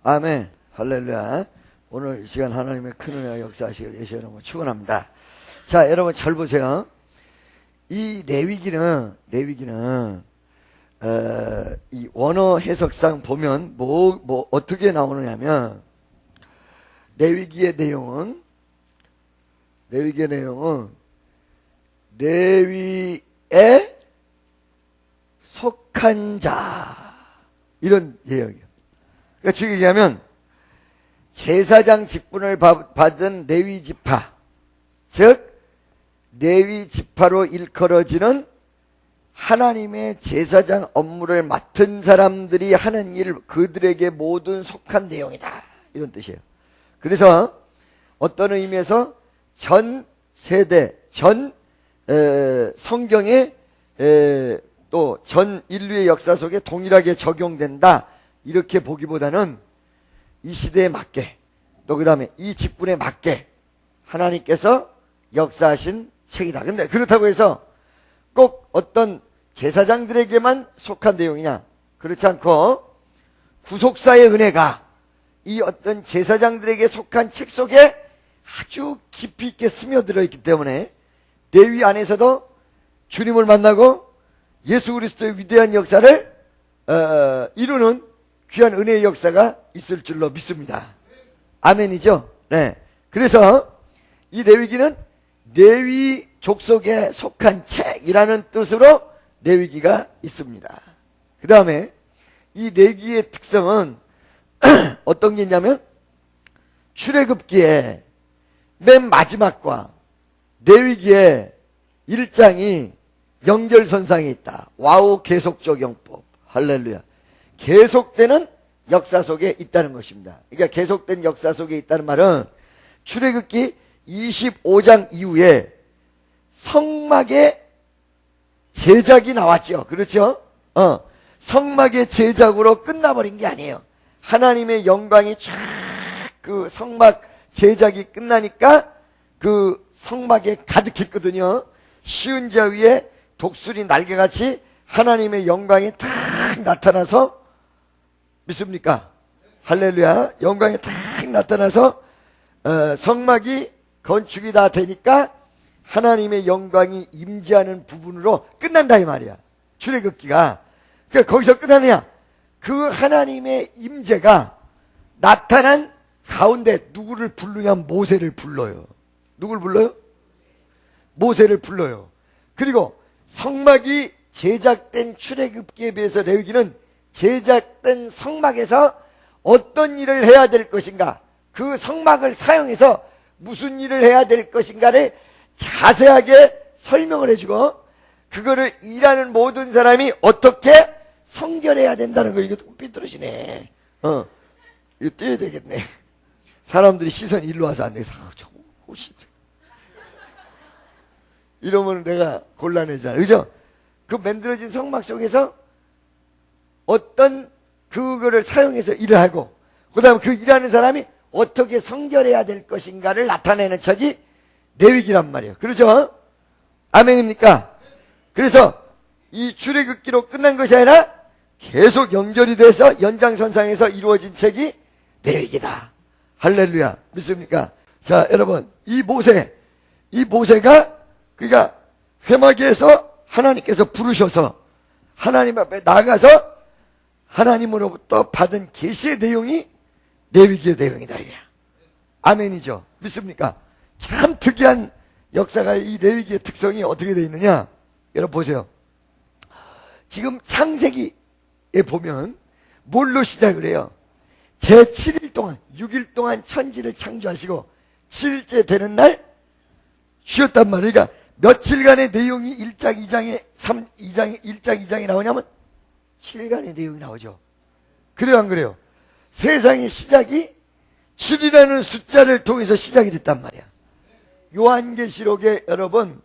아멘. 할렐루야. 오늘 이 시간 하나님의 큰 은혜와 역사하시길 예수 이름으로 축원합니다. 자, 여러분 잘 보세요. 이 레위기는 이 원어 해석상 보면 어떻게 나오느냐면 레위기의 내용은 레위에 속한 자, 이런 내용이에요. 그러니까 즉 얘기하면 제사장 직분을 받은 레위 지파, 즉 레위 지파로 일컬어지는 하나님의 제사장 업무를 맡은 사람들이 하는 일, 그들에게 모든 속한 내용이다, 이런 뜻이에요. 그래서 어떤 의미에서 전 세대, 성경의 또 전 인류의 역사 속에 동일하게 적용된다, 이렇게 보기보다는 이 시대에 맞게, 또 그 다음에 이 직분에 맞게 하나님께서 역사하신 책이다. 근데 그렇다고 해서 꼭 어떤 제사장들에게만 속한 내용이냐? 그렇지 않고 구속사의 은혜가 이 어떤 제사장들에게 속한 책 속에 아주 깊이 있게 스며들어 있기 때문에 레위 안에서도 주님을 만나고 예수 그리스도의 위대한 역사를 이루는 귀한 은혜의 역사가 있을 줄로 믿습니다. 아멘이죠? 네. 그래서 이 레위기는 레위 족속에 속한 책이라는 뜻으로 레위기가 있습니다. 그 다음에 이 레위기의 특성은 어떤 게 있냐면 출애굽기에 맨 마지막과 레위기의 1장이 연결선상에 있다. 와우, 계속적용법. 할렐루야. 계속되는 역사 속에 있다는 것입니다. 그러니까 계속된 역사 속에 있다는 말은 출애굽기 25장 이후에 성막의 제작이 나왔죠. 그렇죠? 성막의 제작으로 끝나버린 게 아니에요. 하나님의 영광이 쫙 그 성막 제작이 끝나니까 그 성막에 가득했거든요. 시은 자 위에 독수리 날개같이 하나님의 영광이 탁 나타나서, 믿습니까? 할렐루야. 영광이 탁 나타나서 성막이 건축이 다 되니까 하나님의 영광이 임재하는 부분으로 끝난다, 이 말이야. 출애굽기가. 그러니까 거기서 끝나느냐? 그 하나님의 임재가 나타난 가운데 누구를 부르냐면 모세를 불러요. 누굴 불러요? 모세를 불러요. 그리고 성막이 제작된 출애굽기에 비해서 레위기는 제작된 성막에서 어떤 일을 해야 될 것인가, 그 성막을 사용해서 무슨 일을 해야 될 것인가를 자세하게 설명을 해주고, 그거를 일하는 모든 사람이 어떻게 성결해야 된다는 거. 이거 삐뚤어지네. 이거 떼야 되겠네. 사람들이 시선이 일로 와서 안 되겠어. 저거 혹시 이러면 내가 곤란해지잖아. 그죠? 그 만들어진 성막 속에서 어떤 그거를 사용해서 일을 하고, 그 다음에 그 일하는 사람이 어떻게 성결해야 될 것인가를 나타내는 책이 레위기란 말이에요. 그렇죠? 아멘입니까? 그래서 이 출애굽기로 끝난 것이 아니라 계속 연결이 돼서 연장선상에서 이루어진 책이 레위기다. 할렐루야. 믿습니까? 자, 여러분, 이 모세가 그러니까 회막에서 하나님께서 부르셔서 하나님 앞에 나가서 하나님으로부터 받은 계시의 내용이 레위기의 내용이다. 아멘이죠. 믿습니까? 참 특이한 역사가, 이 레위기의 특성이 어떻게 되어 있느냐? 여러분 보세요. 지금 창세기에 보면 뭘로 시작을 해요? 제7일 동안, 6일 동안 천지를 창조하시고 7일째 되는 날 쉬었단 말이에요. 그러니까 며칠간의 내용이 1장 2장에 나오냐면 7일간의 내용이 나오죠. 그래요, 안 그래요? 세상의 시작이 7이라는 숫자를 통해서 시작이 됐단 말이야. 요한계시록에 여러분,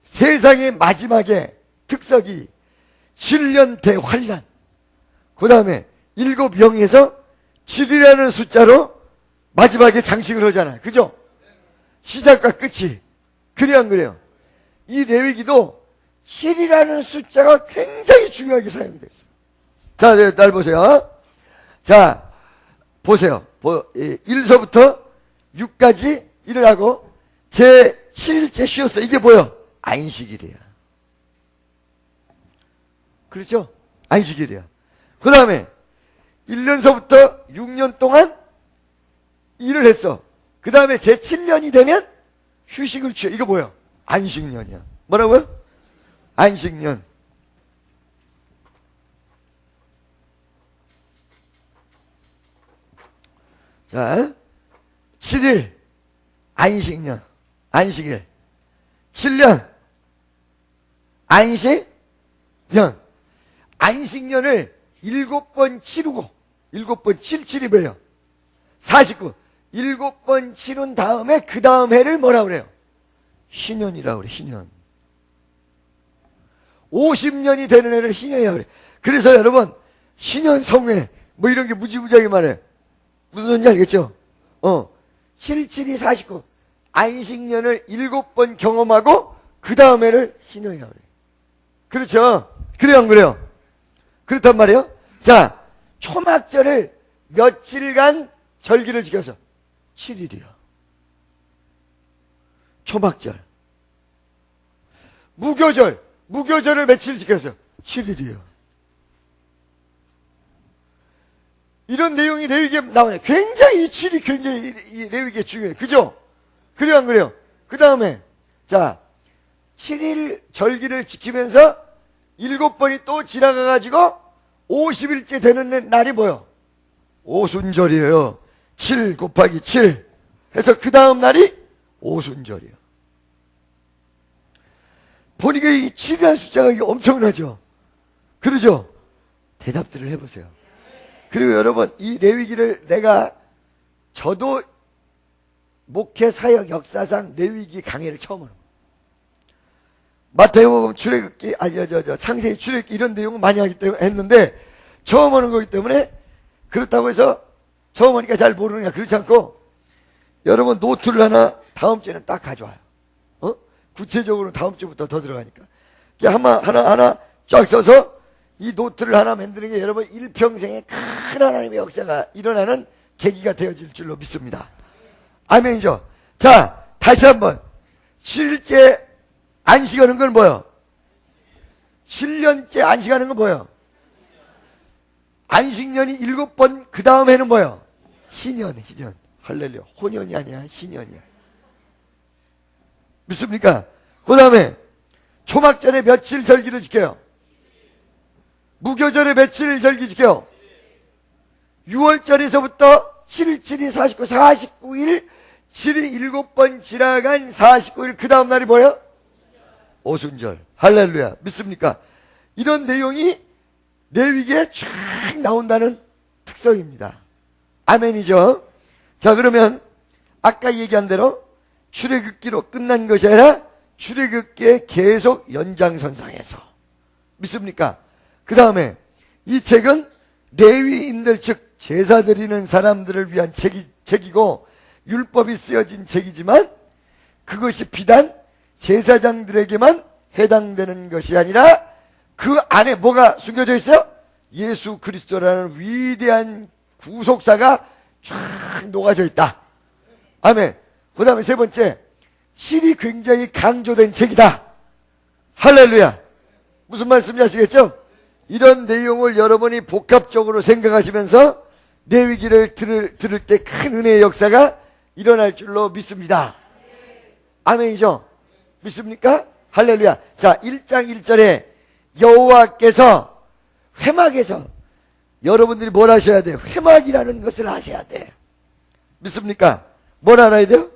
세상의 마지막에 특석이 7년 대환란, 그 다음에 7영에서 7이라는 숫자로 마지막에 장식을 하잖아요. 그죠? 시작과 끝이. 그래요, 안 그래요? 이 레위기도 7이라는 숫자가 굉장히 중요하게 사용됐어요. 자, 날 보세요. 자, 보세요. 1서부터 6까지 일을 하고 제 7일째 쉬었어. 이게 뭐요? 안식일이야. 그렇죠? 안식일이야. 그 다음에 1년서부터 6년 동안 일을 했어. 그 다음에 제 7년이 되면 휴식을 취해. 이거 뭐야? 안식년이야. 뭐라고요? 안식년. 자, 7일 안식년. 안식일. 7년 안식년. 안식년을 7번 치르고 7번 77이 뭐예요? 49. 7번 치른 다음에 그 다음 해를 뭐라 그래요? 희년이라고 그래. 희년. 50년이 되는 해를 희년이라고 그래. 그래서 여러분 희년 성회 뭐 이런 게 무지무지하게 말해. 무슨 소리인지 알겠죠? 77이 49. 안식년을 7번 경험하고 그 다음 해를 희년이라고 그래. 그렇죠? 그래요 안 그래요? 그렇단 말이에요. 자, 초막절을 며칠간 절기를 지켜서 7일이요. 초막절. 무교절을 며칠 지켜서 7일이요. 이런 내용이 레위기에 나오네. 굉장히 이 7이 굉장히 이 레위기에 중요해. 그죠? 그래요 안 그래요? 그 다음에 자 7일 절기를 지키면서 7번이 또 지나가가지고 50일째 되는 날이 뭐요? 오순절이에요. 7 곱하기 7 해서 그 다음 날이 오순절이에요. 보니까 이 7이라는 숫자가 이게 엄청나죠? 그러죠? 대답들을 해보세요. 그리고 여러분 이 레위기를 저도 목회 사역 역사상 레위기 강의를 처음 하는 거예요. 마태복음 출애굽기 창세기 출애굽기 이런 내용을 많이 하기 때문에 했는데 처음 하는 거기 때문에 그렇다고 해서 처음 하니까 잘 모르느냐 그렇지 않고 여러분 노트를 하나 다음 주에는 딱 가져와요. 구체적으로 다음 주부터 더 들어가니까 하나 쫙 써서 이 노트를 하나 만드는 게 여러분 일평생에 큰 하나님의 역사가 일어나는 계기가 되어질 줄로 믿습니다. 아멘이죠. 자 다시 한번 7일째 안식하는 건 뭐예요? 7년째 안식하는 건 뭐예요? 안식년이 7번 그 다음 해는 뭐예요? 희년. 할렐루야. 혼년이 아니야. 희년이야. 믿습니까? 그 다음에 초막절에 며칠 절기를 지켜요? 무교절에 며칠 절기 지켜요? 6월절에서부터 7이 49, 49일 7이 7번 지나간 49일 그 다음 날이 뭐예요? 오순절. 할렐루야. 믿습니까? 이런 내용이 레위기에 쫙 나온다는 특성입니다. 아멘이죠? 자 그러면 아까 얘기한 대로 출애굽기로 끝난 것이 아니라 출애굽기의 계속 연장선상에서 믿습니까? 그 다음에 이 책은 레위인들 즉 제사 드리는 사람들을 위한 책이고 율법이 쓰여진 책이지만 그것이 비단 제사장들에게만 해당되는 것이 아니라 그 안에 뭐가 숨겨져 있어요? 예수 그리스도라는 위대한 구속사가 쫙 녹아져 있다. 아멘. 그 다음에 세 번째 7이 굉장히 강조된 책이다. 할렐루야. 무슨 말씀인지 아시겠죠? 이런 내용을 여러분이 복합적으로 생각하시면서 레위기를 들을 때 큰 은혜의 역사가 일어날 줄로 믿습니다. 아멘이죠? 믿습니까? 할렐루야. 자 1장 1절에 여호와께서 회막에서 여러분들이 뭘 하셔야 돼요? 회막이라는 것을 하셔야 돼. 믿습니까? 뭘 알아야 돼요?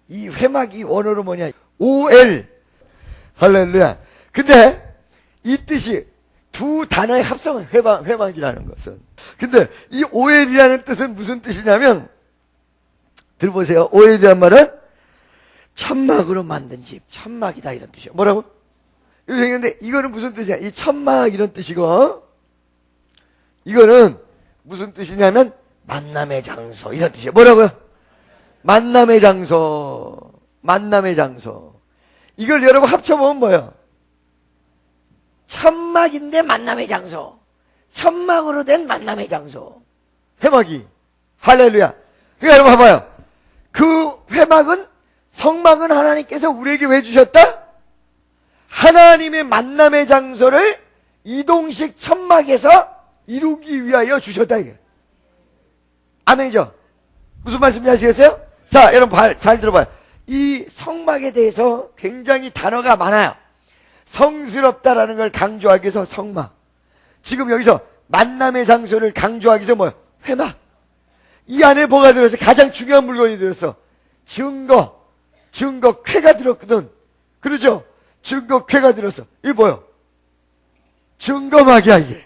이 회막이 원어로 뭐냐? OL. 할렐루야. 근데 이 뜻이 두 단어의 합성은 회막이라는 것은. 근데 이 OL이라는 뜻은 무슨 뜻이냐면 들어보세요. OL이란 말은 천막으로 만든 집, 천막이다 이런 뜻이에요. 뭐라고? 이렇게 생겼는데 이거는 무슨 뜻이야? 이 천막 이런 뜻이고 이거는 무슨 뜻이냐면 만남의 장소 이런 뜻이에요. 뭐라고요? 만남의 장소. 이걸 여러분 합쳐보면 뭐예요? 천막인데 만남의 장소. 천막으로 된 만남의 장소. 회막이. 할렐루야. 그러니까 여러분 봐봐요. 그 회막은, 성막은 하나님께서 우리에게 왜 주셨다? 하나님의 만남의 장소를 이동식 천막에서 이루기 위하여 주셨다 이게. 아멘이죠? 무슨 말씀인지 아시겠어요? 자, 여러분 잘 들어봐요. 이 성막에 대해서 굉장히 단어가 많아요. 성스럽다라는 걸 강조하기 위해서 성막. 지금 여기서 만남의 장소를 강조하기 위해서 뭐예요? 회막. 이 안에 뭐가 들어서 가장 중요한 물건이 들었어. 증거쾌가 들었거든. 그러죠? 증거쾌가 들었어. 이게 뭐예요? 증거막이야 이게.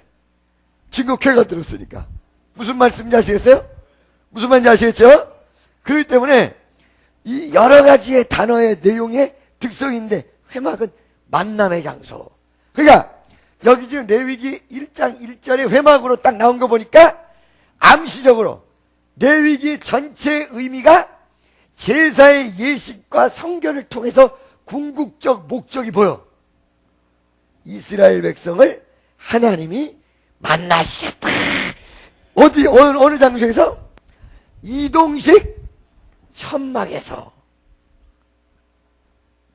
증거쾌가 들었으니까. 무슨 말씀인지 아시겠어요? 무슨 말인지 아시겠죠? 그렇기 때문에 이 여러 가지의 단어의 내용의 특성인데 회막은 만남의 장소. 그러니까 여기 지금 레위기 1장 1절에 회막으로 딱 나온 거 보니까 암시적으로 레위기 전체의 의미가 제사의 예식과 성결을 통해서 궁극적 목적이 보여. 이스라엘 백성을 하나님이 만나시겠다. 어느 장소에서? 이동식 천막에서.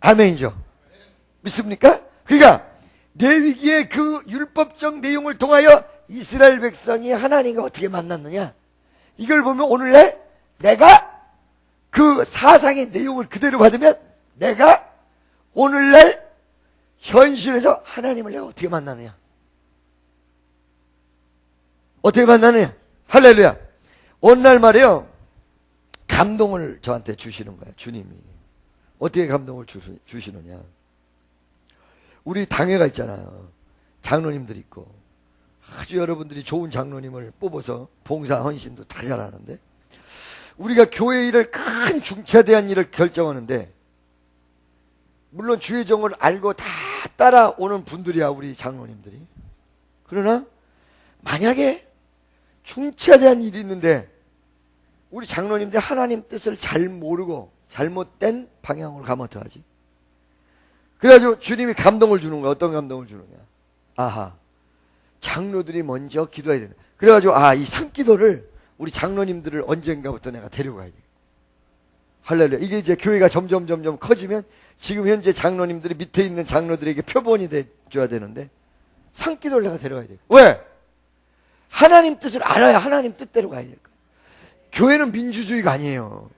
아멘이죠. 믿습니까? 그러니까 레위기의 그 율법적 내용을 통하여 이스라엘 백성이 하나님과 어떻게 만났느냐, 이걸 보면 오늘날 내가 그 사상의 내용을 그대로 받으면 내가 오늘날 현실에서 하나님을 내가 어떻게 만나느냐, 어떻게 만나느냐. 할렐루야. 어느 날 말이에요, 감동을 저한테 주시는 거야. 주님이 어떻게 감동을 주시느냐. 우리 당회가 있잖아요. 장로님들 있고 아주 여러분들이 좋은 장로님을 뽑아서 봉사 헌신도 다 잘하는데, 우리가 교회 일을, 큰 중차대한 일을 결정하는데, 물론 주의 정을 알고 다 따라오는 분들이야 우리 장로님들이. 그러나 만약에 중차대한 일이 있는데 우리 장로님들이 하나님 뜻을 잘 모르고 잘못된 방향으로 가면 어떡하지? 그래가지고 주님이 감동을 주는 거야. 어떤 감동을 주느냐. 아하, 장로들이 먼저 기도해야 된다. 그래가지고 이 산기도를 우리 장로님들을 언젠가부터 내가 데려가야 돼. 할렐루야. 이게 이제 교회가 점점 커지면 지금 현재 장로님들이 밑에 있는 장로들에게 표본이 돼줘야 되는데, 산기도를 내가 데려가야 돼. 왜? 하나님 뜻을 알아야 하나님 뜻대로 가야 될 거야. 교회는 민주주의가 아니에요.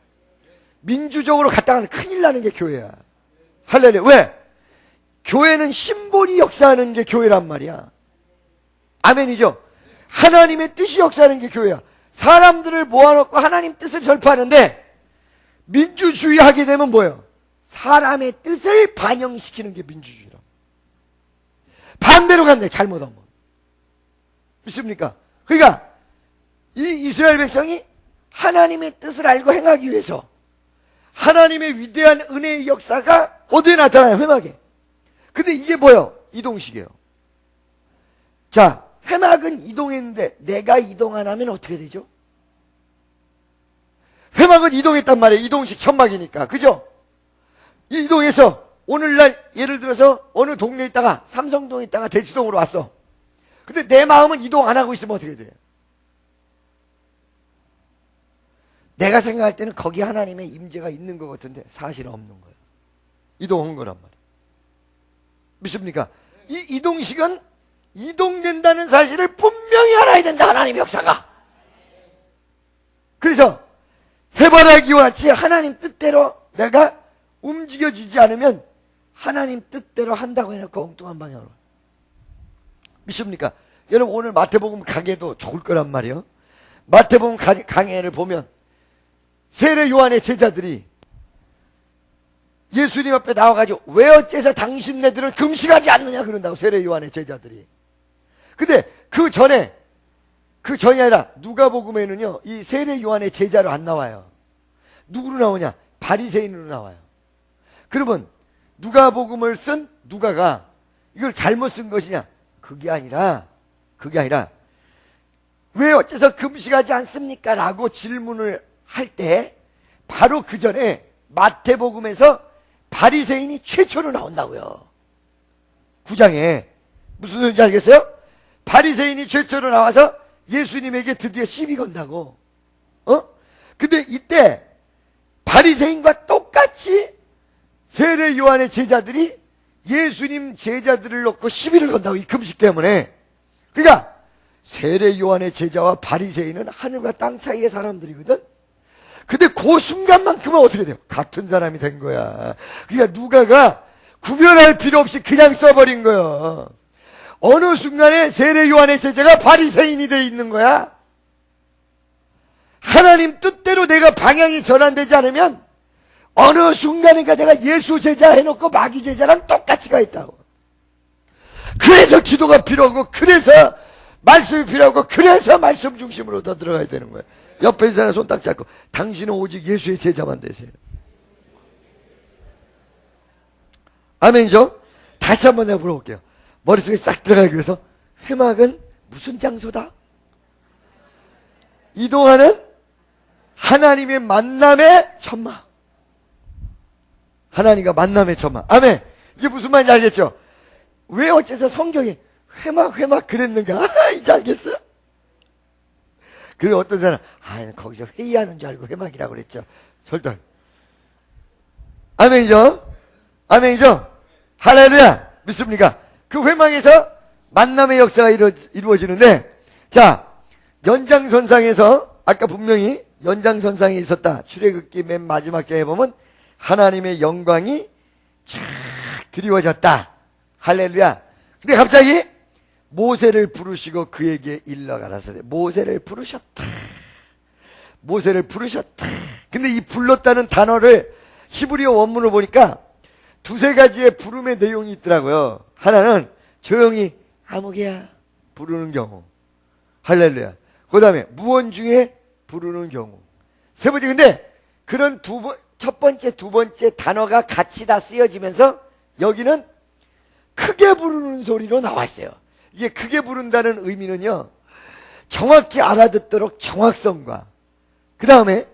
민주적으로 갔다가는 큰일 나는 게 교회야. 할렐루야. 왜? 교회는 심볼이 역사하는 게 교회란 말이야. 아멘이죠? 하나님의 뜻이 역사하는 게 교회야. 사람들을 모아놓고 하나님 뜻을 전파하는데, 민주주의 하게 되면 뭐예요? 사람의 뜻을 반영시키는 게 민주주의라. 반대로 간대, 잘못하면. 믿습니까? 그러니까 이 이스라엘 백성이 하나님의 뜻을 알고 행하기 위해서 하나님의 위대한 은혜의 역사가 어디에 나타나요? 회막에. 근데 이게 뭐예요? 이동식이에요. 자, 회막은 이동했는데 내가 이동 안 하면 어떻게 되죠? 회막은 이동했단 말이에요. 이동식 천막이니까. 그죠? 이 이동해서 오늘날 예를 들어서 어느 동네에 있다가 삼성동에 있다가 대치동으로 왔어. 근데 내 마음은 이동 안 하고 있으면 어떻게 돼요? 내가 생각할 때는 거기 하나님의 임재가 있는 것 같은데 사실은 없는 거예요. 이동한 거란 말이에요. 믿습니까? 이 이동식은 이동된다는 사실을 분명히 알아야 된다. 하나님의 역사가. 그래서 해바라기와 같이 하나님 뜻대로 내가 움직여지지 않으면 하나님 뜻대로 한다고 해놓고 엉뚱한 방향으로. 믿습니까? 여러분 오늘 마태복음 강해도 좋을 거란 말이에요. 마태복음 강해를 보면 세례 요한의 제자들이 예수님 앞에 나와가지고 왜 어째서 당신네들은 금식하지 않느냐 그런다고. 세례 요한의 제자들이. 근데 그 전이 아니라 누가복음에는요 이 세례 요한의 제자로 안 나와요. 누구로 나오냐? 바리새인으로 나와요. 그러면 누가복음을 쓴 누가가 이걸 잘못 쓴 것이냐? 그게 아니라 왜 어째서 금식하지 않습니까? 라고 질문을 할 때 바로 그 전에 마태복음에서 바리새인이 최초로 나온다고요. 9장에. 무슨 소리인지 알겠어요? 바리새인이 최초로 나와서 예수님에게 드디어 시비 건다고. 근데 이때 바리새인과 똑같이 세례 요한의 제자들이 예수님 제자들을 놓고 시비를 건다고, 이 금식 때문에. 그러니까 세례 요한의 제자와 바리새인은 하늘과 땅 사이의 사람들이거든. 근데 그 순간만큼은 어떻게 돼요? 같은 사람이 된 거야. 그러니까 누가가 구별할 필요 없이 그냥 써버린 거야. 어느 순간에 세례 요한의 제자가 바리새인이 돼 있는 거야. 하나님 뜻대로 내가 방향이 전환되지 않으면 어느 순간인가 내가 예수 제자 해놓고 마귀 제자랑 똑같이 가 있다고. 그래서 기도가 필요하고, 그래서 말씀이 필요하고, 그래서 말씀 중심으로 더 들어가야 되는 거예요. 옆에 있는 사람 손 딱 잡고, 당신은 오직 예수의 제자만 되세요. 아멘이죠? 다시 한번 내가 물어볼게요. 머릿속에 싹 들어가기 위해서, 회막은 무슨 장소다? 이동하는 하나님의 만남의 천막. 하나님과 만남의 천막. 아멘. 이게 무슨 말인지 알겠죠? 왜 어째서 성경에 회막 그랬는가? 이제 알겠어요? 그리고 어떤 사람, 거기서 회의하는 줄 알고 회막이라고 그랬죠. 절대. 아멘이죠? 아멘이죠? 할렐루야. 믿습니까? 그 회막에서 만남의 역사가 이루어지는데, 자, 연장선상에서 아까 분명히 연장선상에 있었다. 출애굽기 맨 마지막 장에 보면 하나님의 영광이 쫙 드리워졌다. 할렐루야. 근데 갑자기 모세를 부르시고 그에게 일러가라사대. 모세를 부르셨다. 모세를 부르셨다. 근데 이 불렀다는 단어를 히브리어 원문을 보니까 두세 가지의 부름의 내용이 있더라고요. 하나는 조용히 아무개야 부르는 경우. 할렐루야. 그 다음에 무언 중에 부르는 경우. 세 번째, 근데 그런 첫 번째, 두 번째 단어가 같이 다 쓰여지면서 여기는 크게 부르는 소리로 나와 있어요. 이게 크게 부른다는 의미는요, 정확히 알아듣도록 정확성과, 그 다음에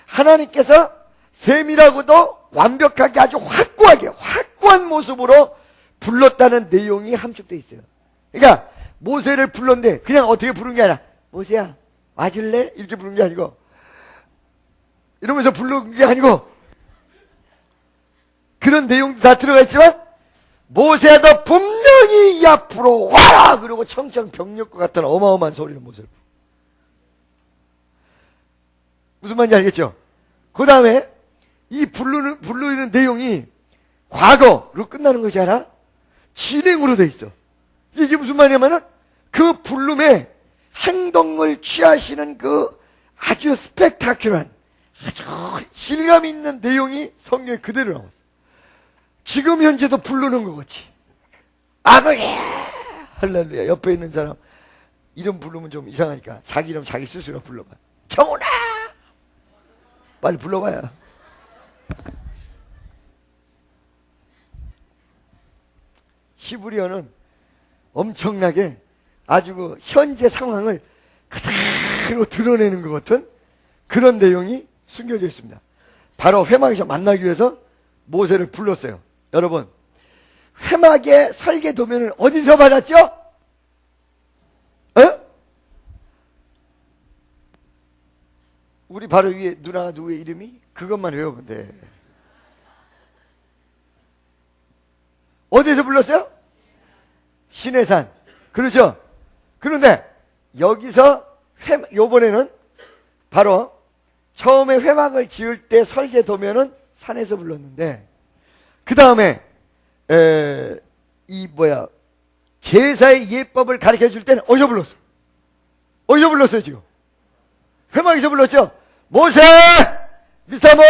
하나님께서 세밀하고도 완벽하게 아주 확고한 모습으로 불렀다는 내용이 함축되어 있어요. 그러니까 모세를 불렀는데 그냥 어떻게 부른 게 아니라, 모세야 와줄래? 이렇게 부른 게 아니고, 이러면서 부른 게 아니고, 그런 내용도 다 들어가 있지만, 모세야 너 분명히 이 앞으로 와라! 그러고 청천벽력과 같은 어마어마한 소리는 모세를. 무슨 말인지 알겠죠? 그 다음에 이 부르는 내용이 과거로 끝나는 것이 아니라 진행으로 돼 있어. 이게 무슨 말이냐면은 그 부름에 행동을 취하시는 그 아주 스펙타클한, 아주 실감 있는 내용이 성경에 그대로 나왔어. 지금 현재도 부르는 것 같이. 아버지! 할렐루야. 옆에 있는 사람 이름 부르면 좀 이상하니까 자기 이름 자기 스스로 불러봐. 정훈아! 빨리 불러봐요. 히브리어는 엄청나게 아주 그 현재 상황을 그대로 드러내는 것 같은 그런 내용이 숨겨져 있습니다. 바로 회막에서 만나기 위해서 모세를 불렀어요. 여러분, 회막의 설계 도면을 어디서 받았죠? 우리 바로 위에 누나가 누구의 이름이? 그것만 외우면 돼. 어디서 불렀어요? 시내산. 그렇죠? 그런데 여기서 요번에는 바로 처음에 회막을 지을 때 설계 도면은 산에서 불렀는데, 그 다음에 제사의 예법을 가르쳐 줄 때는 어디서 불렀어? 어디서 불렀어요 지금? 회막에서 불렀죠? 모세! 미스터 모!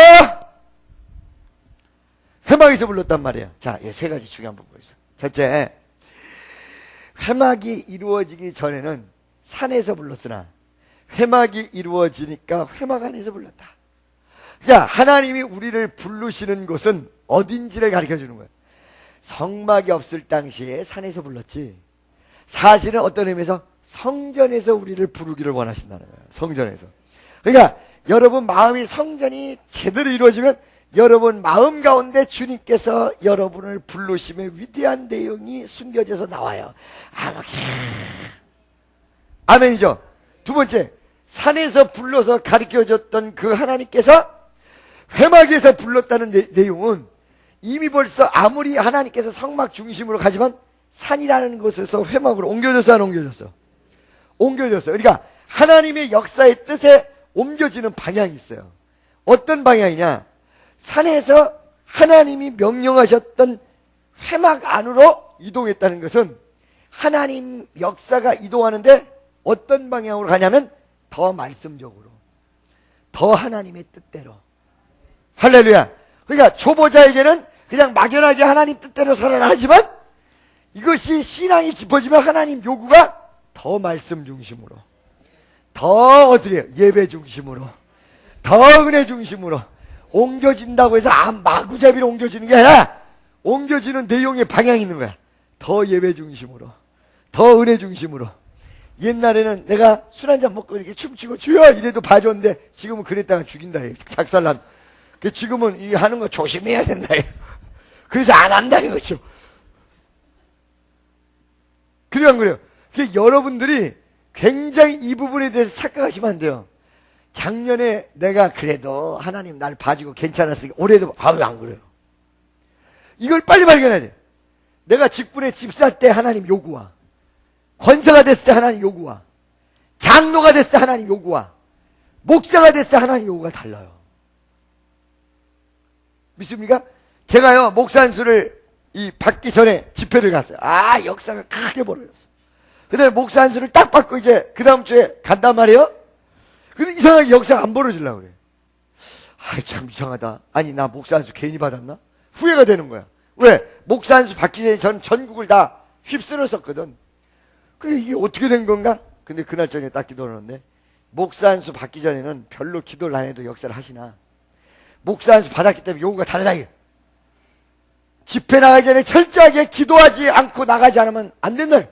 회막에서 불렀단 말이에요. 자, 이 세 가지 중요한 부분이 있어요. 첫째, 회막이 이루어지기 전에는 산에서 불렀으나 회막이 이루어지니까 회막 안에서 불렀다. 그러니까 하나님이 우리를 부르시는 곳은 어딘지를 가르쳐 주는 거예요. 성막이 없을 당시에 산에서 불렀지, 사실은 어떤 의미에서 성전에서 우리를 부르기를 원하신다는 거예요. 성전에서. 그러니까 여러분 마음이 성전이 제대로 이루어지면 여러분 마음 가운데 주님께서 여러분을 부르심의 위대한 내용이 숨겨져서 나와요. 아멘이죠. 두 번째, 산에서 불러서 가르쳐줬던 그 하나님께서 회막에서 불렀다는 내용은 이미 벌써 아무리 하나님께서 성막 중심으로 가지만 산이라는 곳에서 회막으로 옮겨졌어, 안 옮겨졌어? 옮겨졌어. 그러니까 하나님의 역사의 뜻에 옮겨지는 방향이 있어요. 어떤 방향이냐? 산에서 하나님이 명령하셨던 회막 안으로 이동했다는 것은 하나님 역사가 이동하는데 어떤 방향으로 가냐면 더 말씀적으로, 더 하나님의 뜻대로. 할렐루야. 그러니까 초보자에게는 그냥 막연하게 하나님 뜻대로 살아라 하지만 이것이 신앙이 깊어지면 하나님 요구가 더 말씀 중심으로, 더 어떻게 예배 중심으로, 더 은혜 중심으로 옮겨진다고 해서 마구잡이로 옮겨지는 게 아니라 옮겨지는 내용의 방향이 있는 거야. 더 예배 중심으로, 더 은혜 중심으로. 옛날에는 내가 술 한잔 먹고 이렇게 춤추고 주여 이래도 봐줬는데 지금은 그랬다가 죽인다. 작살난. 지금은 이 하는 거 조심해야 된다. 그래서 안 한다 이거죠. 그래요, 안 그래요? 여러분들이 굉장히 이 부분에 대해서 착각하시면 안 돼요. 작년에 내가 그래도 하나님 날 봐주고 괜찮았으니까 올해도 왜 안 그래요? 이걸 빨리 발견해야 돼. 내가 직분에 집사 때 하나님 요구와, 권사가 됐을 때 하나님 요구와, 장로가 됐을 때 하나님 요구와, 목사가 됐을 때 하나님 요구가 달라요. 믿습니까? 제가요 목사 안수를 받기 전에 집회를 갔어요. 역사가 크게 벌어졌어. 근데 목사 안수를 딱 받고 이제 그 다음 주에 간단 말이에요. 근데 이상하게 역사가 안 벌어지려고 그래. 참 이상하다. 아니 나 목사 안수 괜히 받았나? 후회가 되는 거야. 왜? 목사 안수 받기 전에 전 전국을 다 휩쓸었었거든. 이게 어떻게 된 건가? 근데 그날 저녁에 딱 기도를 하는데 목사 안수 받기 전에는 별로 기도를 안 해도 역사를 하시나 목사 안수 받았기 때문에 요구가 다르다. 집회 나가기 전에 철저하게 기도하지 않고 나가지 않으면 안 된다.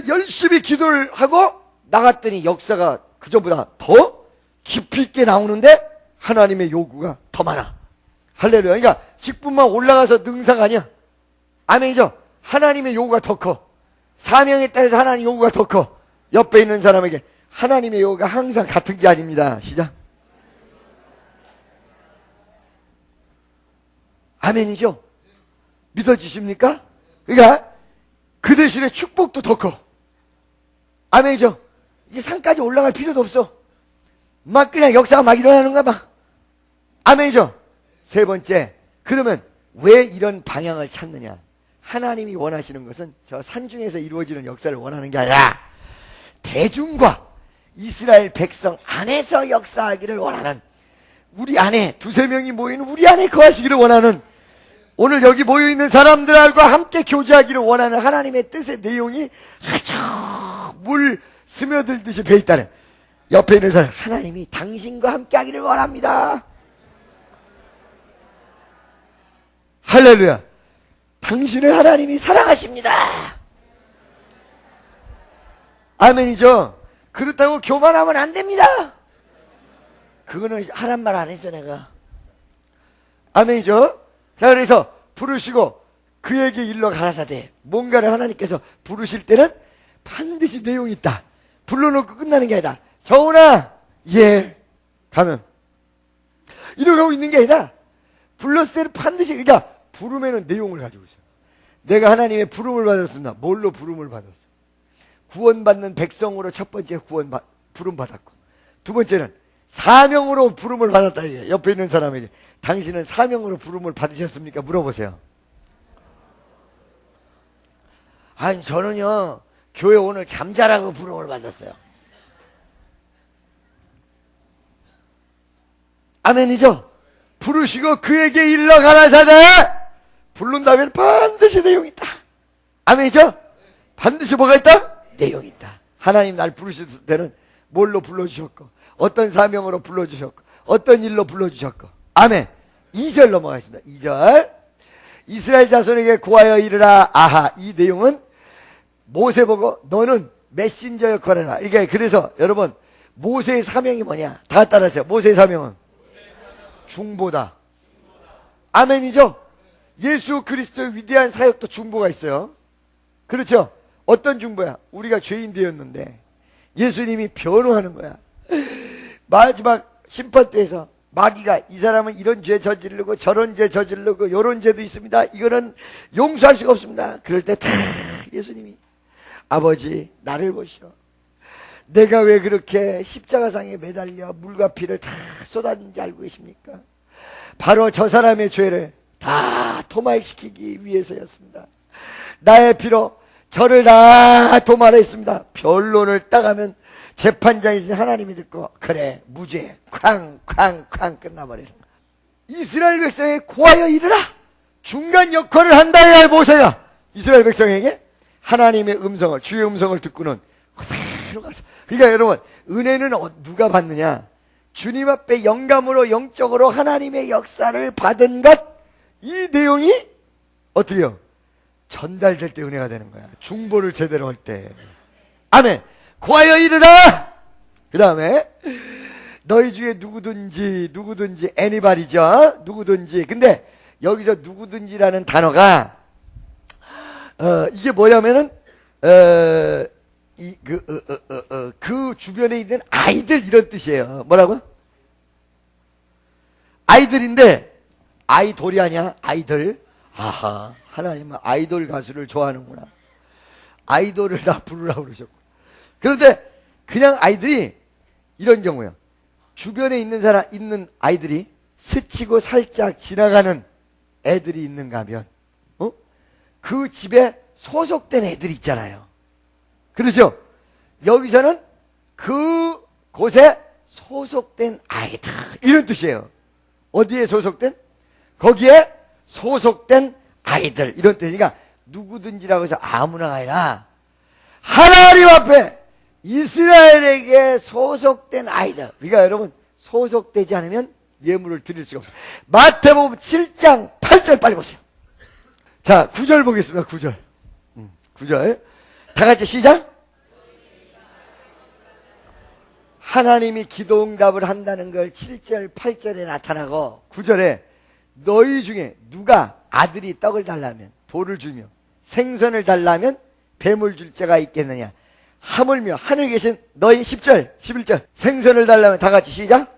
열심히 기도를 하고 나갔더니 역사가 그전보다 더 깊이 있게 나오는데 하나님의 요구가 더 많아. 할렐루야. 그러니까 직분만 올라가서 능사가 아니야. 아멘이죠. 하나님의 요구가 더 커. 사명에 따라서 하나님 요구가 더 커. 옆에 있는 사람에게 하나님의 요구가 항상 같은 게 아닙니다. 시작. 아멘이죠. 믿어지십니까? 그러니까 그 대신에 축복도 더 커. 아멘이죠. 이제 산까지 올라갈 필요도 없어. 막 그냥 역사가 막 일어나는가 막. 아멘이죠. 세 번째, 그러면 왜 이런 방향을 찾느냐? 하나님이 원하시는 것은 저 산중에서 이루어지는 역사를 원하는 게 아니라 대중과 이스라엘 백성 안에서 역사하기를 원하는, 우리 안에 두세 명이 모이는 우리 안에 거하시기를 원하는, 오늘 여기 모여있는 사람들과 함께 교제하기를 원하는 하나님의 뜻의 내용이 아주 물 스며들듯이 배있다는, 옆에 있는 사람, 하나님이 당신과 함께 하기를 원합니다. 할렐루야. 당신을 하나님이 사랑하십니다. 아멘이죠. 그렇다고 교만하면 안 됩니다. 그거는 하란 말 안 했어 내가. 아멘이죠. 자, 그래서 부르시고 그에게 일러 가라사대, 뭔가를 하나님께서 부르실 때는 반드시 내용이 있다. 불러놓고 끝나는 게 아니다. 정훈아, 예, 가면 이러고 있는 게 아니라 불렀을 때는 반드시, 그러니까 부름에는 내용을 가지고 있어요. 내가 하나님의 부름을 받았습니다. 뭘로 부름을 받았어? 구원받는 백성으로 첫 번째 부름 받았고, 두 번째는 사명으로 부름을 받았다. 이게 옆에 있는 사람에게 당신은 사명으로 부름을 받으셨습니까? 물어보세요. 아니 저는요 교회 오늘 잠자라고 부름을 받았어요. 아멘이죠. 부르시고 그에게 일러 가라사대, 부른 다음에 반드시 내용이 있다. 아멘이죠. 반드시 뭐가 있다? 내용이 있다. 하나님 날 부르실 때는 뭘로 불러주셨고, 어떤 사명으로 불러주셨고, 어떤 일로 불러주셨고. 아멘. 2절 넘어가겠습니다. 2절. 이스라엘 자손에게 고하여 이르라. 아하, 이 내용은 모세 보고 너는 메신저 역할을 해라. 이게 그래서 여러분 모세의 사명이 뭐냐? 다 따라하세요. 모세의 사명은 중보다. 아멘이죠. 예수 그리스도의 위대한 사역도 중보가 있어요. 그렇죠. 어떤 중보야? 우리가 죄인 되었는데 예수님이 변호하는 거야. 마지막 심판대에서 마귀가 이 사람은 이런 죄 저지르고 저런 죄 저지르고 요런 죄도 있습니다. 이거는 용서할 수가 없습니다. 그럴 때 다 예수님이 아버지 나를 보시오. 내가 왜 그렇게 십자가상에 매달려 물과 피를 다 쏟았는지 알고 계십니까? 바로 저 사람의 죄를 다 도말시키기 위해서였습니다. 나의 피로 저를 다 도말했습니다. 변론을 따가면 재판장이신 하나님이 듣고 그래 무죄 쾅쾅쾅 끝나버리는 거야. 이스라엘 백성에 고하여 이르라. 중간 역할을 한다는 날 모세가 이스라엘 백성에게 하나님의 음성을 주의 음성을 듣고는 그대로 가서. 그러니까 여러분 은혜는 누가 받느냐? 주님 앞에 영감으로 영적으로 하나님의 역사를 받은 것. 이 내용이 어떻게 해요? 전달될 때 은혜가 되는 거야. 중보를 제대로 할 때. 아멘. 고하여 이르라. 그 다음에 너희 중에 누구든지 anybody죠. 누구든지. 근데 여기서 누구든지라는 단어가 이게 뭐냐면은 그 주변에 있는 아이들 이런 뜻이에요. 뭐라고? 아이들인데 아이돌이 아니야. 아이들. 아하. 하나님은 아이돌 가수를 좋아하는구나. 아이돌을 다 부르라고 그러셨고. 그런데 그냥 아이들이 이런 경우요. 주변에 있는 아이들이 스치고 살짝 지나가는 애들이 있는가 하면 그 집에 소속된 애들이 있잖아요. 그렇죠? 여기서는 그 곳에 소속된 아이들 이런 뜻이에요. 어디에 소속된? 거기에 소속된 아이들 이런 뜻이니까 누구든지라고 해서 아무나가 아니라 하나님 앞에 이스라엘에게 소속된 아이들. 그러니까 여러분 소속되지 않으면 예물을 드릴 수가 없어요. 마태복음 7장 8절 빨리 보세요. 자 9절 보겠습니다. 9절 9절 다 같이 시작. 하나님이 기도응답을 한다는 걸 7절 8절에 나타나고 9절에 너희 중에 누가 아들이 떡을 달라면 돌을 주며 생선을 달라면 뱀을 줄 자가 있겠느냐. 하물며 하늘에 계신 너희 10절 11절 생선을 달라면 다 같이 시작.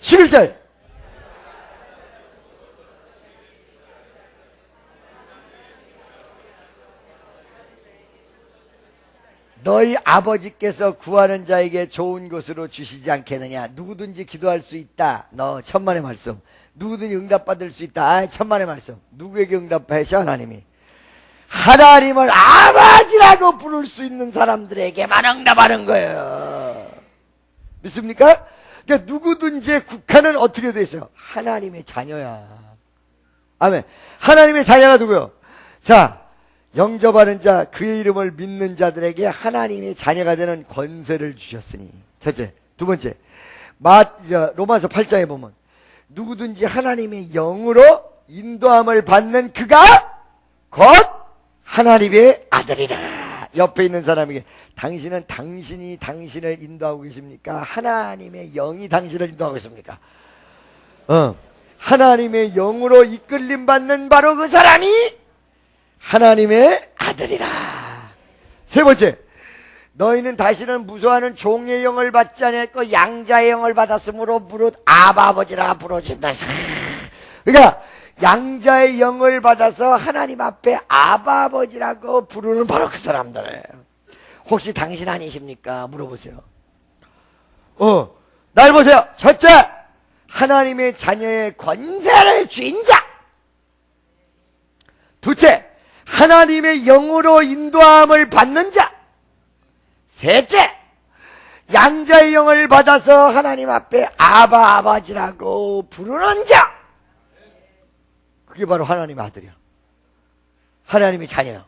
11절 너희 아버지께서 구하는 자에게 좋은 것으로 주시지 않겠느냐. 누구든지 기도할 수 있다. 너 천만의 말씀. 누구든지 응답받을 수 있다. 아, 천만의 말씀. 누구에게 응답하셔? 하나님이. 하나님을 아버지라고 부를 수 있는 사람들에게만 응답하는 거예요. 믿습니까? 그러니까 누구든지 국한은 어떻게 돼 있어요? 하나님의 자녀야. 아멘. 하나님의 자녀가 누구요? 자, 영접하는 자, 그의 이름을 믿는 자들에게 하나님의 자녀가 되는 권세를 주셨으니. 첫째. 두 번째. 로마서 8장에 보면 누구든지 하나님의 영으로 인도함을 받는 그가 곧 하나님의 아들이라. 옆에 있는 사람에게 당신은 당신이 당신을 인도하고 계십니까? 하나님의 영이 당신을 인도하고 있습니까? 하나님의 영으로 이끌림 받는 바로 그 사람이 하나님의 아들이라. 세 번째, 너희는 다시는 무서워하는 종의 영을 받지 않았고 양자의 영을 받았으므로 무릇 아바 아버지라 부르신다. 그러니까 양자의 영을 받아서 하나님 앞에 아바 아버지라고 부르는 바로 그 사람들. 혹시 당신 아니십니까? 물어보세요. 날 보세요. 첫째, 하나님의 자녀의 권세를 쥔 자. 둘째, 하나님의 영으로 인도함을 받는 자. 셋째, 양자의 영을 받아서 하나님 앞에 아바 아버지라고 부르는 자. 그게 바로 하나님의 아들이야. 하나님의 자녀야.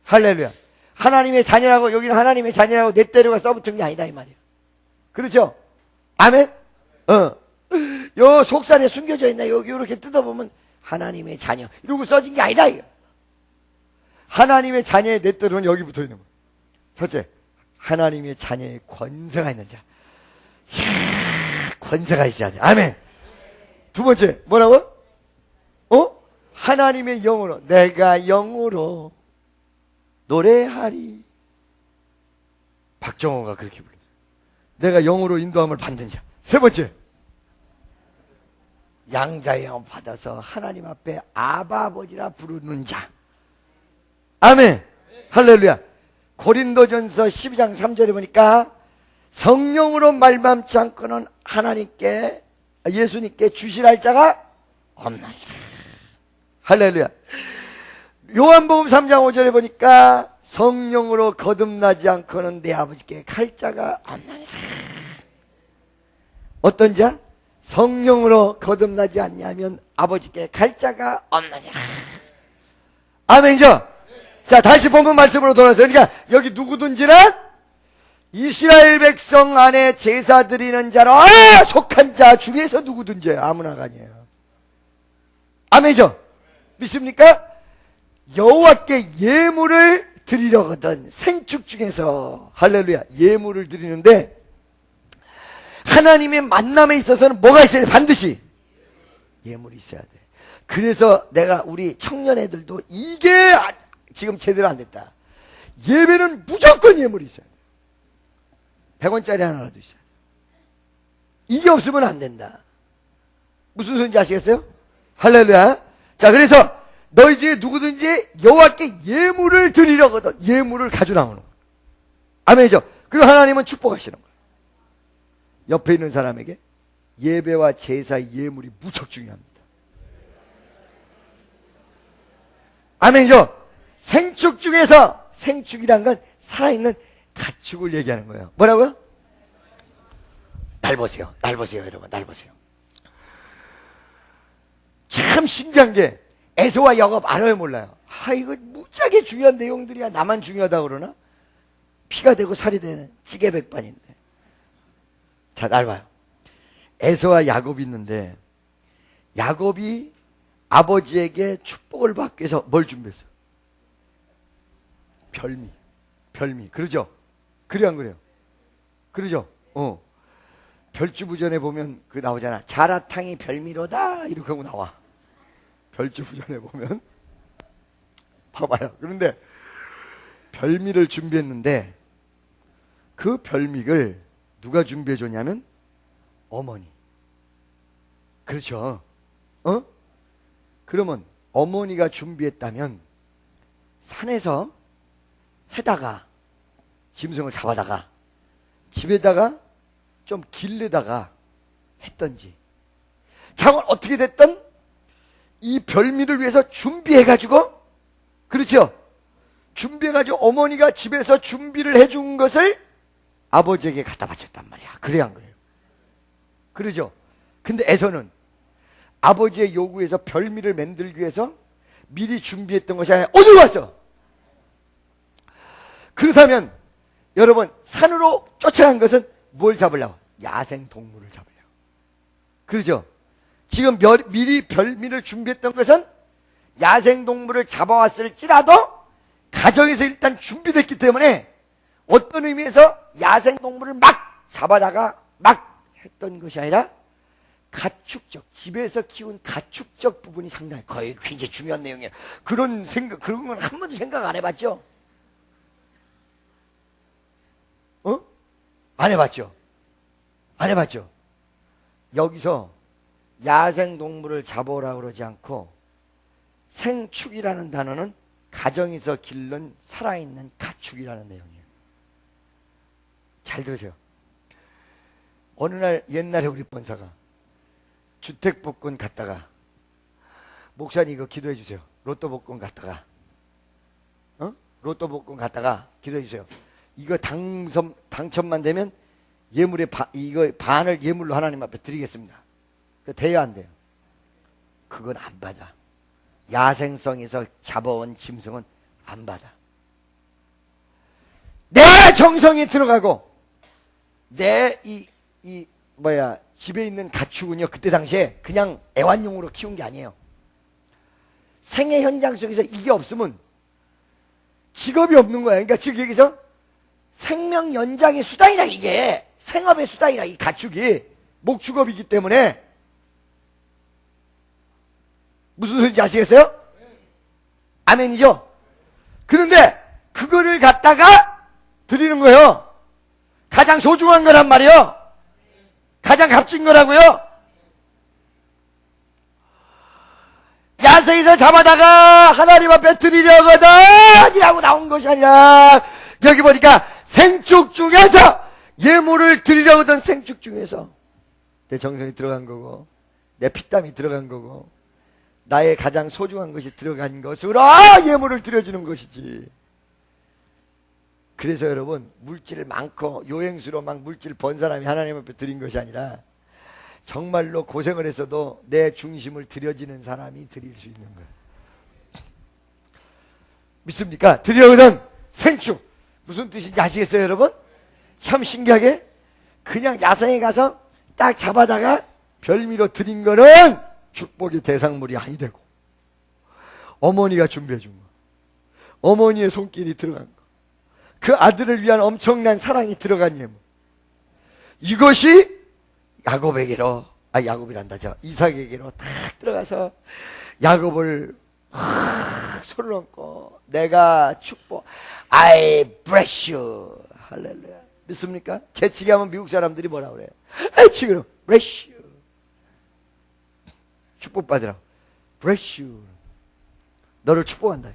할렐루야. 하나님의 자녀라고, 여기는 하나님의 자녀라고 내 때려가 써붙은 게 아니다 이 말이야. 그렇죠? 아멘? 요 속살에 숨겨져 있나 여기 이렇게 뜯어보면 하나님의 자녀 이러고 써진 게 아니다 이거. 하나님의 자녀의 내 때로는 여기 붙어있는 거야. 첫째, 하나님의 자녀의 권세가 있는 자. 이야, 권세가 있어야 돼. 아멘. 두 번째, 뭐라고? 하나님의 영으로, 내가 영으로 노래하리. 박정호가 그렇게 불렀어요. 내가 영으로 인도함을 받는 자. 세 번째, 양자의 영을 받아서 하나님 앞에 아바 아버지라 부르는 자. 아멘. 할렐루야. 고린도전서 12장 3절에 보니까 성령으로 말미암지 않고는 하나님께, 예수님께 주시할 자가 없나니라. 할렐루야. 요한복음 3장 5절에 보니까 성령으로 거듭나지 않고는 내 아버지께 갈 자가 없나니라. 어떤 자? 성령으로 거듭나지 않냐면 아버지께 갈 자가 없느니라. 아멘이죠? 자, 다시 본문 말씀으로 돌아서, 그러니까 여기 누구든지는 이스라엘 백성 안에 제사 드리는 자로 속한 자 중에서 누구든지, 아무나가 아니에요. 아멘이죠? 믿습니까? 여호와께 예물을 드리려거든 생축 중에서, 할렐루야, 예물을 드리는데 하나님의 만남에 있어서는 뭐가 있어야 돼? 반드시 예물이 있어야 돼. 그래서 내가 우리 청년 애들도 이게 지금 제대로 안 됐다. 예배는 무조건 예물이 있어야 돼. 100원짜리 하나라도 있어야 돼. 이게 없으면 안 된다. 무슨 소리인지 아시겠어요? 할렐루야. 자, 그래서 너희 중에 누구든지 여호와께 예물을 드리려거든 예물을 가져 나오는 거야. 아멘이죠? 그리고 하나님은 축복하시는 거야. 옆에 있는 사람에게 예배와 제사 예물이 무척 중요합니다. 아멘이죠? 생축 중에서, 생축이란 건 살아있는 가축을 얘기하는 거예요. 뭐라고요? 날 보세요. 날 보세요, 여러분. 날 보세요. 참 신기한 게 에서와 야곱 알아요, 몰라요? 이거 무지하게 중요한 내용들이야. 나만 중요하다고 그러나? 피가 되고 살이 되는 찌개백반인데. 자, 날 봐요. 에서와 야곱이 있는데 야곱이 아버지에게 축복을 받기 위해서 뭘 준비했어요? 별미. 그러죠? 그래 안 그래요? 그러죠? 별주부전에 보면 그 나오잖아. 자라탕이 별미로다 이렇게 하고 나와. 별주부전에 보면 봐봐요. 그런데 별미를 준비했는데 그 별미를 누가 준비해 줬냐면 어머니. 그렇죠? 그러면 어머니가 준비했다면 산에서 해다가 짐승을 잡아다가 집에다가 좀 길르다가 했던지, 장은 어떻게 됐든 이 별미를 위해서 준비해가지고, 그렇죠? 준비해가지고 어머니가 집에서 준비를 해준 것을 아버지에게 갖다 바쳤단 말이야. 그래 안 그래요? 그러죠? 근데 에서는 아버지의 요구에서 별미를 만들기 위해서 미리 준비했던 것이 아니라 어디로 왔어? 그렇다면 여러분, 산으로 쫓아간 것은 뭘 잡으려고? 야생 동물을 잡으려고. 그러죠? 지금 미리 별미를 준비했던 것은 야생 동물을 잡아왔을지라도 가정에서 일단 준비됐기 때문에 어떤 의미에서 야생 동물을 막 잡아다가 막 했던 것이 아니라 가축적, 집에서 키운 가축적 부분이 상당히 거의 굉장히 중요한 내용이에요. 그런 건 한 번도 생각 안 해봤죠? 안 해봤죠? 안 해봤죠? 여기서 야생 동물을 잡아오라고 그러지 않고 생축이라는 단어는 가정에서 기른 살아있는 가축이라는 내용이에요. 잘 들으세요. 어느 날 옛날에 우리 본사가 주택복권 갔다가, 목사님 이거 기도해 주세요. 로또 복권 갔다가, 로또 복권 갔다가 기도해 주세요. 이거 당첨만 되면 예물의 이거 반을 예물로 하나님 앞에 드리겠습니다. 돼야 안 돼요? 그건 안 받아. 야생성에서 잡아온 짐승은 안 받아. 내 정성이 들어가고 내 집에 있는 가축은요, 그때 당시에 그냥 애완용으로 키운 게 아니에요. 생애 현장 속에서 이게 없으면 직업이 없는 거야. 그러니까 즉 여기서 생명 연장의 수단이라, 이게 생업의 수단이라, 이 가축이 목축업이기 때문에. 무슨 소리인지 아시겠어요? 아멘이죠? 그런데 그거를 갖다가 드리는 거예요. 가장 소중한 거란 말이요. 가장 값진 거라고요. 야생에서 잡아다가 하나님 앞에 드리려거든이라고 나온 것이 아니라 여기 보니까 생축 중에서 예물을 드리려거든. 생축 중에서 내 정성이 들어간 거고 내 피땀이 들어간 거고 나의 가장 소중한 것이 들어간 것으로 예물을 드려지는 것이지. 그래서 여러분, 물질 많고 요행수로 막 물질 번 사람이 하나님 앞에 드린 것이 아니라 정말로 고생을 했어도 내 중심을 드려지는 사람이 드릴 수 있는 거예요. 믿습니까? 드려거든 생축. 무슨 뜻인지 아시겠어요 여러분? 참 신기하게 그냥 야생에 가서 딱 잡아다가 별미로 드린 거는 축복의 대상물이 아니 되고 어머니가 준비해 준 거, 어머니의 손길이 들어간 거, 그 아들을 위한 엄청난 사랑이 들어간 예물, 이것이 야곱에게로, 야곱이란다, 이삭에게로 딱 들어가서 야곱을 손을 얹고 내가 축복, I bless you. 할렐루야. 믿습니까? 재치기 하면 미국 사람들이 뭐라 그래요? 지금 bless you. 축복받으라고. bless you. 너를 축복한다.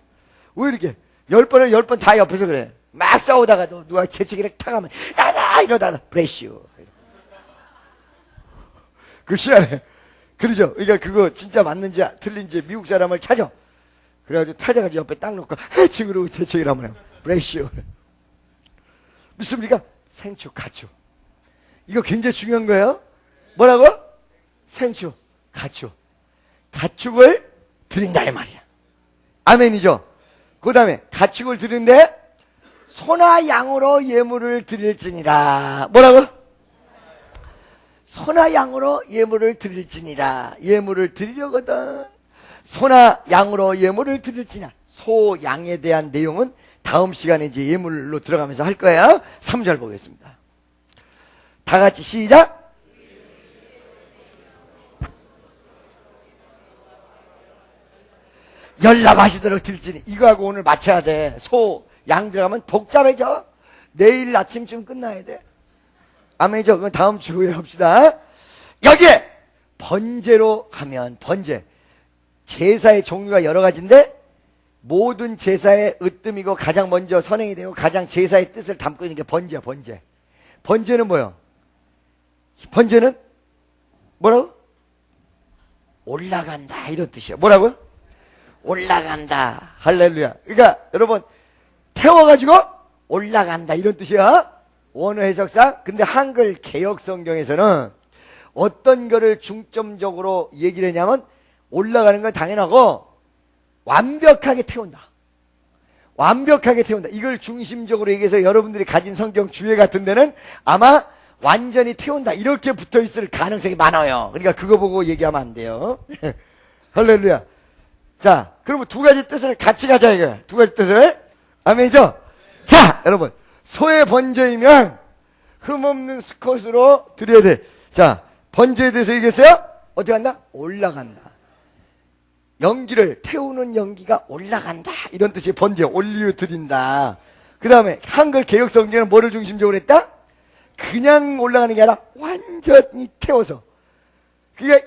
왜 이렇게 10번을 10번 다 옆에서 그래? 막 싸우다가도 누가 재치기를 탁 하면 야다 이러다가 bless you. 그 희한해. 그러죠? 그러니까 그거 진짜 맞는지 틀린지 미국 사람을 찾아. 그래가지고 찾아가지고 옆에 딱 놓고 해칭으로 재치기를 하면 bless you. 믿습니까? 생축, 가축. 이거 굉장히 중요한 거예요. 뭐라고? 생축, 가축. 가축을 드린다 이 말이야. 아멘이죠? 그 다음에 가축을 드리는데 소나 양으로 예물을 드릴지니라. 뭐라고? 소나 양으로 예물을 드릴지니라. 예물을 드리려거든. 소나 양으로 예물을 드릴지니라. 소, 양에 대한 내용은 다음 시간에 이제 예물로 들어가면서 할 거예요. 3절 보겠습니다. 다 같이 시작. 연락하시도록 드릴지니. 이거하고 오늘 맞춰야 돼. 소, 양 들어가면 복잡해져. 내일 아침쯤 끝나야 돼. 아멘이죠? 그건 다음 주에 합시다. 여기에 번제로 하면, 번제, 제사의 종류가 여러 가지인데 모든 제사의 으뜸이고 가장 먼저 선행이 되고 가장 제사의 뜻을 담고 있는 게 번제야. 번제. 번제는 뭐요? 번제는 뭐라고? 올라간다 이런 뜻이야. 뭐라고요? 올라간다. 할렐루야. 그러니까 여러분, 태워가지고 올라간다 이런 뜻이야. 원어 해석상. 근데 한글 개역 성경에서는 어떤 거를 중점적으로 얘기를 했냐면 올라가는 건 당연하고 완벽하게 태운다. 완벽하게 태운다. 이걸 중심적으로 얘기해서 여러분들이 가진 성경 주에 같은 데는 아마 완전히 태운다 이렇게 붙어있을 가능성이 많아요. 그러니까 그거 보고 얘기하면 안 돼요. 할렐루야. 자, 그러면 두 가지 뜻을 같이 가자 이거야. 두 가지 뜻을. 아멘이죠? 자, 여러분, 소의 번제이면 흠없는 수컷으로 드려야 돼. 자, 번제에 대해서 얘기했어요? 어떻게 한다? 올라간다. 연기를 태우는 연기가 올라간다 이런 뜻이 번제, 올리어 드린다. 그 다음에 한글 개역 성경은 뭐를 중심적으로 했다? 그냥 올라가는 게 아니라 완전히 태워서. 그러니까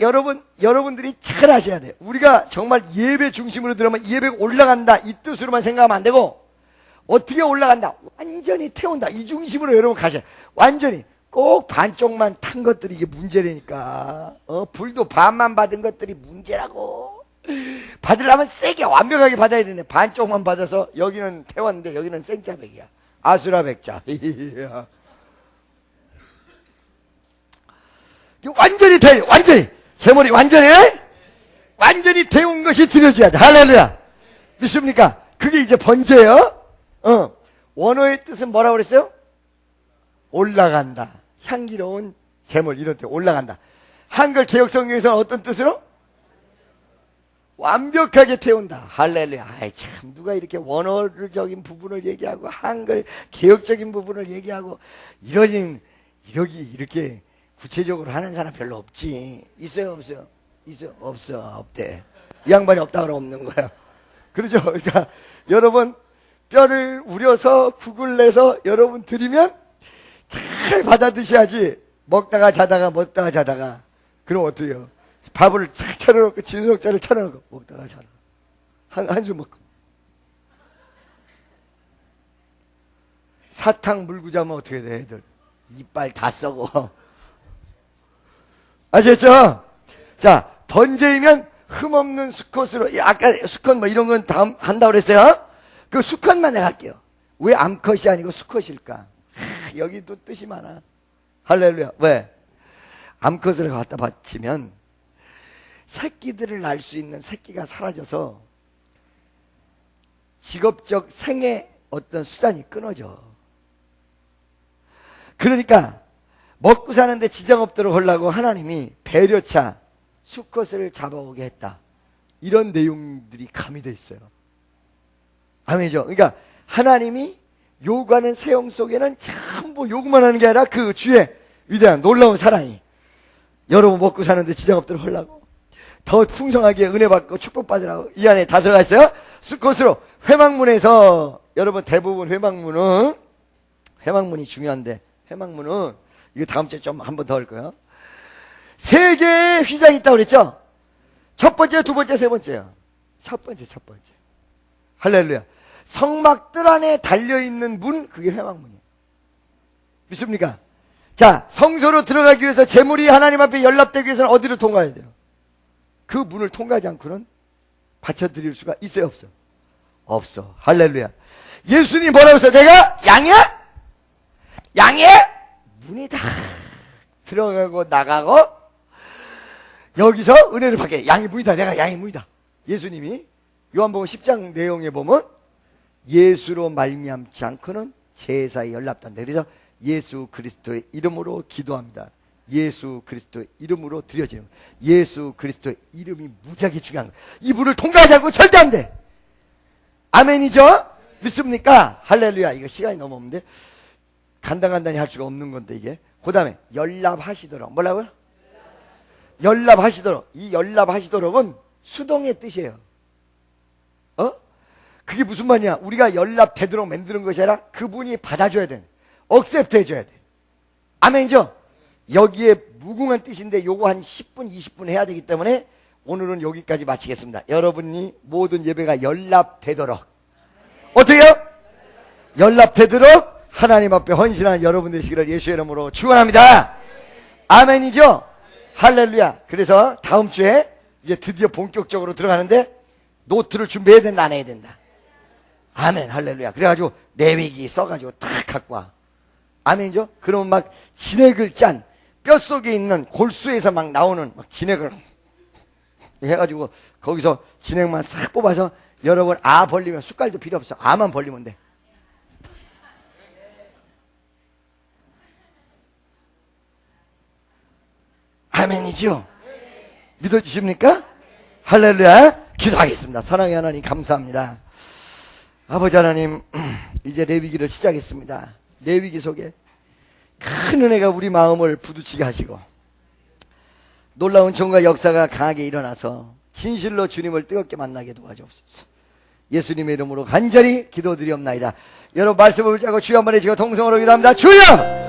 여러분들이 잘 아셔야 돼. 우리가 정말 예배 중심으로 들으면 예배가 올라간다 이 뜻으로만 생각하면 안 되고 어떻게 올라간다? 완전히 태운다. 이 중심으로 여러분 가셔야 돼. 완전히. 꼭 반쪽만 탄 것들이 이게 문제라니까. 불도 반만 받은 것들이 문제라고. 받으려면 세게 완벽하게 받아야 되는데 반쪽만 받아서 여기는 태웠는데 여기는 생짜백이야. 아수라백자. 완전히 완전히 제 머리 완전히 태운 것이 드려져야 돼. 할렐루야. 믿습니까? 그게 이제 번제예요. 원어의 뜻은 뭐라고 그랬어요? 올라간다. 향기로운 제물 이런 뜻. 올라간다. 한글 개역성경에서는 어떤 뜻으로? 완벽하게 태운다. 할렐루야. 아이 참 누가 이렇게 원어적인 부분을 얘기하고 한글 개역적인 부분을 얘기하고 이렇게 구체적으로 하는 사람 별로 없지. 있어요 없어요? 있어요? 없대. 이 양반이 없다 그러면 없는 거야. 그러죠? 그러니까 여러분 뼈를 우려서 국을 내서 여러분 드리면 잘 받아 드셔야지. 먹다가 자다가 그럼 어떡해요? 밥을 탁 차려놓고 진석자를 차려놓고 먹다가 자다가 한숨 먹고 사탕 물고 자면 어떻게 돼 애들? 이빨 다 썩어. 아시겠죠? 자, 번제이면 흠없는 수컷으로, 아까 수컷 뭐 이런 건 다음 한다고 그랬어요? 그 수컷만 내가 할게요. 왜 암컷이 아니고 수컷일까? 여기도 뜻이 많아. 할렐루야. 왜? 암컷을 갖다 바치면 새끼들을 낳을 수 있는 새끼가 사라져서 직업적 생의 어떤 수단이 끊어져. 그러니까 먹고 사는데 지장 없도록 하려고 하나님이 배려차 수컷을 잡아오게 했다. 이런 내용들이 가미되어 있어요. 아멘이죠. 그러니까 하나님이 요구하는 세형 속에는 전부 요구만 하는 게 아니라 그 주의 위대한 놀라운 사랑이 여러분 먹고 사는데 지장 없도록 하려고 더 풍성하게 은혜 받고 축복받으라고 이 안에 다 들어가 있어요. 수컷으로 회막문에서 여러분 대부분 회막문이 중요한데 회막문은 이거 다음 주에 좀 한 번 더 할 거예요. 세 개의 휘장이 있다고 그랬죠? 첫 번째, 두 번째, 세 번째요. 첫 번째. 할렐루야. 성막 뜰 안에 달려있는 문, 그게 회막문이에요. 믿습니까? 자, 성소로 들어가기 위해서 제물이 하나님 앞에 연락되기 위해서는 어디를 통과해야 돼요? 그 문을 통과하지 않고는 바쳐드릴 수가 있어요, 없어? 없어. 할렐루야. 예수님 뭐라고 했어요? 내가 양이야? 양의 문이 다 들어가고 나가고 여기서 은혜를 받게. 양의 문이다. 내가 양의 문이다. 예수님이 요한복음 10장 내용에 보면 예수로 말미암지 않고는 제사에 연락된다. 그래서 예수 그리스도의 이름으로 기도합니다. 예수 그리스도의 이름으로 드려지는 거예요. 예수 그리스도의 이름이 무지하게 중요한 거예요. 이 문을 통과하지 않고 절대 안 돼. 아멘이죠? 믿습니까? 할렐루야. 이거 시간이 너무 없는데 간단히 할 수가 없는 건데 이게. 그 다음에 연락하시도록. 뭐라고요? 연락하시도록. 이 연락하시도록은 수동의 뜻이에요. 그게 무슨 말이냐? 우리가 연락되도록 만드는 것이 아니라 그분이 받아줘야 돼. 억셉트 해줘야 돼. 아멘이죠? 여기에 무궁한 뜻인데 요거 한 10분 20분 해야 되기 때문에 오늘은 여기까지 마치겠습니다. 여러분이 모든 예배가 연락되도록 어떻게요? 연락되도록 하나님 앞에 헌신한 여러분 되시기를 예수의 이름으로 축원합니다. 아멘이죠? 할렐루야. 그래서 다음 주에 이제 드디어 본격적으로 들어가는데 노트를 준비해야 된다, 안 해야 된다? 아멘. 할렐루야. 그래가지고 레위기 써가지고 탁 갖고 와. 아멘이죠? 그러면 막 진액을 짠 뼛속에 있는 골수에서 막 나오는 막 진액을 해가지고 거기서 진액만 싹 뽑아서 여러분 아 벌리면 숟갈도 필요 없어. 아만 벌리면 돼. 아멘이죠? 믿어주십니까? 할렐루야. 기도하겠습니다. 사랑의 하나님 감사합니다. 아버지 하나님 이제 레위기를 시작했습니다. 레위기 속에 큰 은혜가 우리 마음을 부딪히게 하시고 놀라운 종과 역사가 강하게 일어나서 진실로 주님을 뜨겁게 만나게 도와주옵소서. 예수님의 이름으로 간절히 기도드리옵나이다. 여러분 말씀을 붙잡고 주여 한번 해주시고 통성으로 기도합니다. 주여!